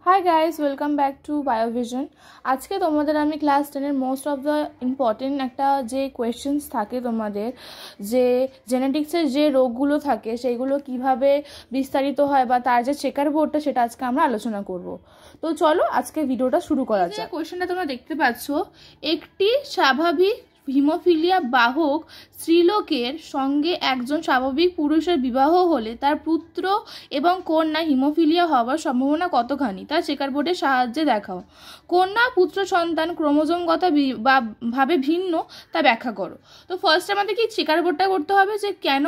High guys, welcome back to Biovision. আজকে তোমাদের আমি ক্লাস 10-এর মোস্ট অফ দ্য ইম্পর্টেন্ট একটা যে কোয়েশ্চেন্স থাকে তোমাদের, যে জেনেটিক্সের যে রোগগুলো থাকে সেইগুলো কিভাবে বিস্তারিত হয় বা তার যে চেকার বোর্ডটা সেটা আজকে আমরা আলোচনা করব। তো চলো আজকে ভিডিওটা শুরু করা যাক। কোয়েশ্চেনটা তোমরা দেখতে পাচ্ছ, একটি স্বাভাবিক হিমোফিলিয়া বাহক স্ত্রীলোকের সঙ্গে একজন স্বাভাবিক পুরুষের বিবাহ হলে তার পুত্র এবং কন্যা হিমোফিলিয়া হওয়ার সম্ভাবনা কতখানি তা চেকার বোর্ডের সাহায্যে দেখাও। কন্যা পুত্র সন্তান ক্রোমোজোমগত ভাবে ভিন্ন তা ব্যাখ্যা করো। তো ফার্স্ট আমাদের কি চেকার বোর্ডটা করতে হবে, যে কেন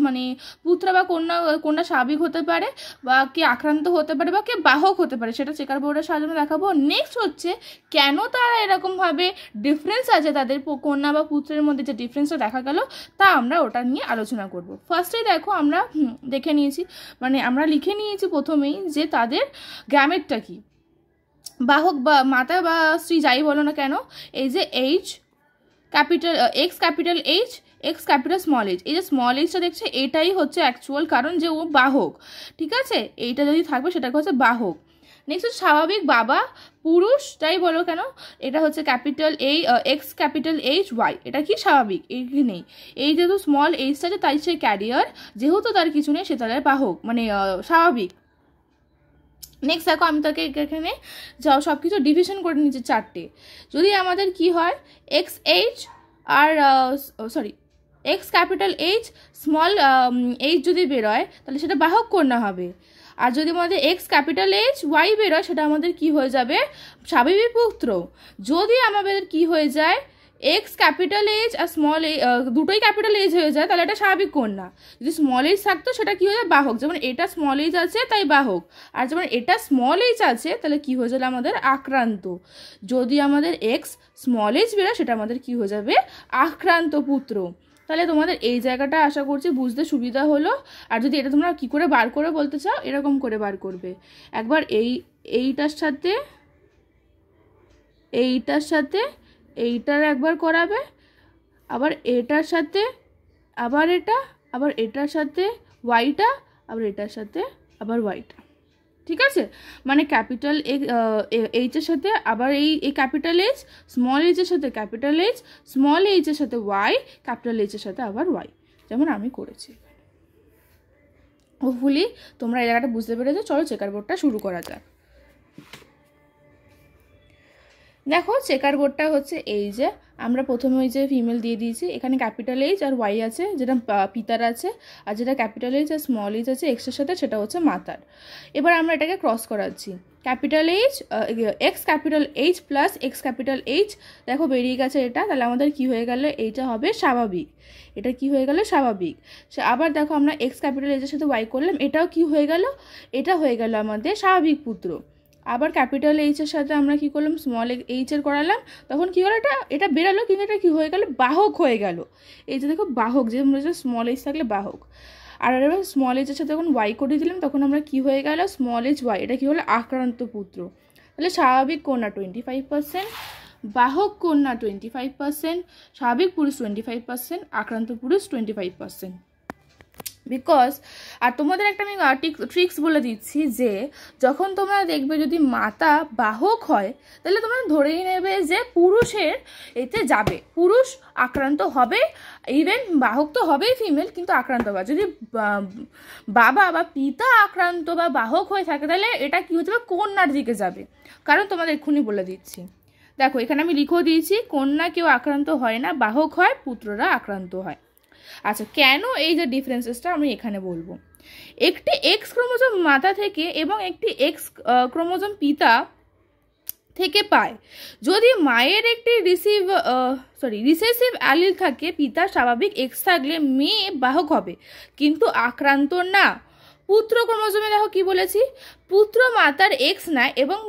মানে পুত্র বা কন্যা স্বাভাবিক হতে পারে বা কে আক্রান্ত হতে পারে বা কে বাহক হতে পারে, সেটা চেকার বোর্ডের সাহায্যে দেখাবো। নেক্সট হচ্ছে কেন তারা এরকমভাবে ডিফারেন্স আছে, তাদের কন্যা বা পুত্রের মধ্যে যে ডিফারেন্সটা দেখা গেল তা আমরা ওটা নিয়ে আলোচনা করব। ফার্স্টেই দেখো আমরা দেখে নিয়েছি, মানে আমরা লিখে নিয়েছি প্রথমেই যে তাদের গ্যামেটটা কি, বাহক বা মাতা বা স্ত্রী যাই বলো না কেন, এই যে H capital X capital H x capital small H, এই যে স্মল এইচটা দেখছে এটাই হচ্ছে অ্যাকচুয়াল কারণ যে ও বাহক, ঠিক আছে, এইটা যদি থাকবে সেটাকে হচ্ছে বাহক। নেক্সট হচ্ছে স্বাভাবিক বাবা পুরুষ যাই বলো কেন, এটা হচ্ছে capital X capital H Y, এটা কি স্বাভাবিক, এই কি নেই, এই যেহেতু স্মল এইচটা আছে তাই সে ক্যারিয়ার, যেহেতু তার কিছু নেই সে তার বাহক মানে স্বাভাবিক। নেক্সট দেখো আমি তাকে এখানে সব কিছু ডিভিশন করে নিচ্ছি চারটে। যদি আমাদের কি হয় এক্স এইচ আর X capital H small H যদি বেরোয় তাহলে সেটা বাহক কন্যা হবে, আর যদি আমাদের এক্স ক্যাপিটাল এইচ ওয়াই বেরোয় সেটা আমাদের কি হয়ে যাবে স্বাভাবিক পুত্র। যদি আমাদের কি হয়ে যায় x capital H R small H দুটোই ক্যাপিটাল এইচ হয়ে যায় তাহলে এটা স্বাভাবিক কন্যা। যদি স্মল এইচ থাকতো সেটা কি হয়ে যায় বাহক, যেমন এটা স্মল এইচ আছে তাই বাহক, আর যেমন এটা স্মল এইচ আছে তাহলে কি হয়ে যাবে আমাদের আক্রান্ত। যদি আমাদের এক্স স্মল এইচ বেরোয় সেটা আমাদের কি হয়ে যাবে আক্রান্ত পুত্র। তাহলে তোমাদের এই জায়গাটা আশা করছি বুঝতে সুবিধা হলো। আর যদি এটা তোমরা কি করে বার করে বলতে চাও এরকম করে বার করবে, একবার এইটার সাথে এইটার একবার করাবে, আবার এটার সাথে আবার এটা, আবার এটার সাথে ওয়াইটা, আবার এটার সাথে আবার ওয়াইটা, ঠিক আছে। মানে ক্যাপিটাল এইচের সাথে আবার এই ক্যাপিটাল এইচ, স্মল এইচের সাথে ক্যাপিটাল এইচ, স্মল এইচের সাথে ওয়াই, ক্যাপিটাল এইচের সাথে আবার ওয়াই, যেমন আমি করেছি। হোপফুলি তোমরা এই জায়গাটা বুঝতে পেরেছো। চলো চেকার বোর্ডটা শুরু করা যাক। দেখো চেকার বোর্ডটা হচ্ছে এই যে আমরা প্রথমে ওই যে ফিমেল দিয়ে দিয়েছি, এখানে ক্যাপিটাল এইচ আর ওয়াই আছে যেটা পিতার আছে, আর যেটা capital H R small H আছে এক্সের সাথে সেটা হচ্ছে মাতার। এবার আমরা এটাকে ক্রস করাচ্ছি, capital H x capital H plus x capital H, দেখো বেরিয়ে গেছে এটা, তাহলে আমাদের কি হয়ে গেল এইটা হবে স্বাভাবিক, এটা কি হয়ে গেল স্বাভাবিক। আবার দেখো আমরা এক্স ক্যাপিটাল এইচের সাথে ওয়াই করলাম, এটাও কি হয়ে গেল, এটা হয়ে গেল আমাদের স্বাভাবিক পুত্র। আবার ক্যাপিটাল এইচের সাথে আমরা কি করলাম স্মল এইচের করালাম, তখন কি হলো এটা বেরালো, কিন্তু এটা কি হয়ে গেল বাহক হয়ে গেল। এই যে দেখো বাহক, যে স্মল এইচ থাকলে বাহক। আর এবার স্মল এইচের সাথে যখন ওয়াই করে দিলাম তখন আমরা কি হয়ে গেল স্মল এইচ ওয়াই, এটা কি হলো আক্রান্ত পুত্র। তাহলে স্বাভাবিক কন্যা 25%, বাহক কন্যা 25%, স্বাভাবিক পুরুষ 25%, আক্রান্ত পুরুষ 25%। বিকজ আর তোমাদের একটা আমি ট্রিক্স বলে দিচ্ছি, যে যখন তোমরা দেখবে যদি মাতা বাহক হয় তাহলে তোমরা ধরেই নেবে যে পুরুষের এতে যাবে, পুরুষ আক্রান্ত হবে, ইভেন বাহক তো হবেই ফিমেল কিন্তু আক্রান্ত হবে। যদি বাবা বা পিতা আক্রান্ত বা বাহক হয়ে থাকে তাহলে এটা কি হতে হবে কন্যার দিকে যাবে, কারণ তোমাদের এক্ষুনি বলে দিচ্ছি। দেখো এখানে আমি লিখেও দিয়েছি কন্যা কেউ আক্রান্ত হয় না, বাহক হয়, পুত্ররা আক্রান্ত হয়। আচ্ছা কেন এই যে ডিফারেন্সেসটা আমি এখানে বলবো, একটি এক্স ক্রোমোজোম মাতা থেকে এবং একটি এক্স ক্রোমোজোম পিতা থেকে পায়। যদি মায়ের একটি রিসেসিভ অ্যালিল থাকে, পিতার স্বাভাবিক এক্স থাকলে মেয়ে বাহক হবে কিন্তু আক্রান্ত না। পুত্র ক্রোমোজোমে দেখো কি বলেছি, পুত্র মাতার এক্স নেয় এবং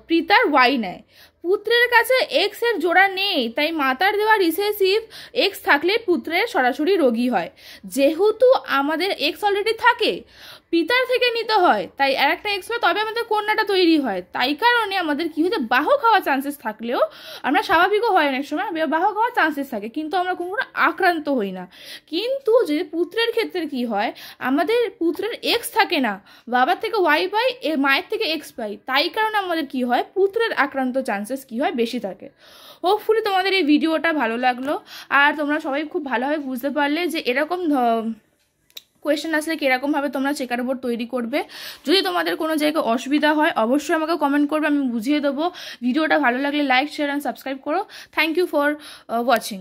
পিতার ওয়াই নেয়। পুত্রের কাছে এক্স এর জোড়া নেই, তাই মাতার দেওয়া রিসেসিভ এক্স থাকলে পুত্রের সরাসরি রোগী হয়। যেহেতু আমাদের এক্স অলরেডি থাকে, পিতার থেকে নিতে হয়, তাই আর একটা এক্স হয়, তবে আমাদের কন্যাটা তৈরি হয়। তাই কারণে আমাদের কি হচ্ছে, বাহক হওয়ার চান্সেস থাকলেও আমরা স্বাভাবিকও হয় অনেক সময় বাহক হওয়ার চান্সেস থাকে, কিন্তু আমরা কোনো আক্রান্ত হই না। কিন্তু যদি পুত্রের ক্ষেত্রে কি হয়, আমাদের পুত্রের এক্স থাকে না, বাবার থেকে ওয়াই পাই, মায়ের থেকে এক্স পাই, তাই কারণে আমাদের কি হয়, পুত্রের আক্রান্ত চান্সেস কি হয়, বেশি থাকে। হোপফুলি তোমাদের এই ভিডিওটা ভালো লাগলো, আর তোমরা সবাই খুব ভালোভাবে বুঝতে পারলে যে এরকম কোয়েশ্চেন আসলে কীরকমভাবে তোমরা চেকার বোর্ড তৈরি করবে। যদি তোমাদের কোনো জায়গায় অসুবিধা হয় অবশ্যই আমাকে কমেন্ট করবে, আমি বুঝিয়ে দেবো। ভিডিওটা ভালো লাগলে লাইক, শেয়ার অ্যান্ড সাবস্ক্রাইব করো। Thank you for watching.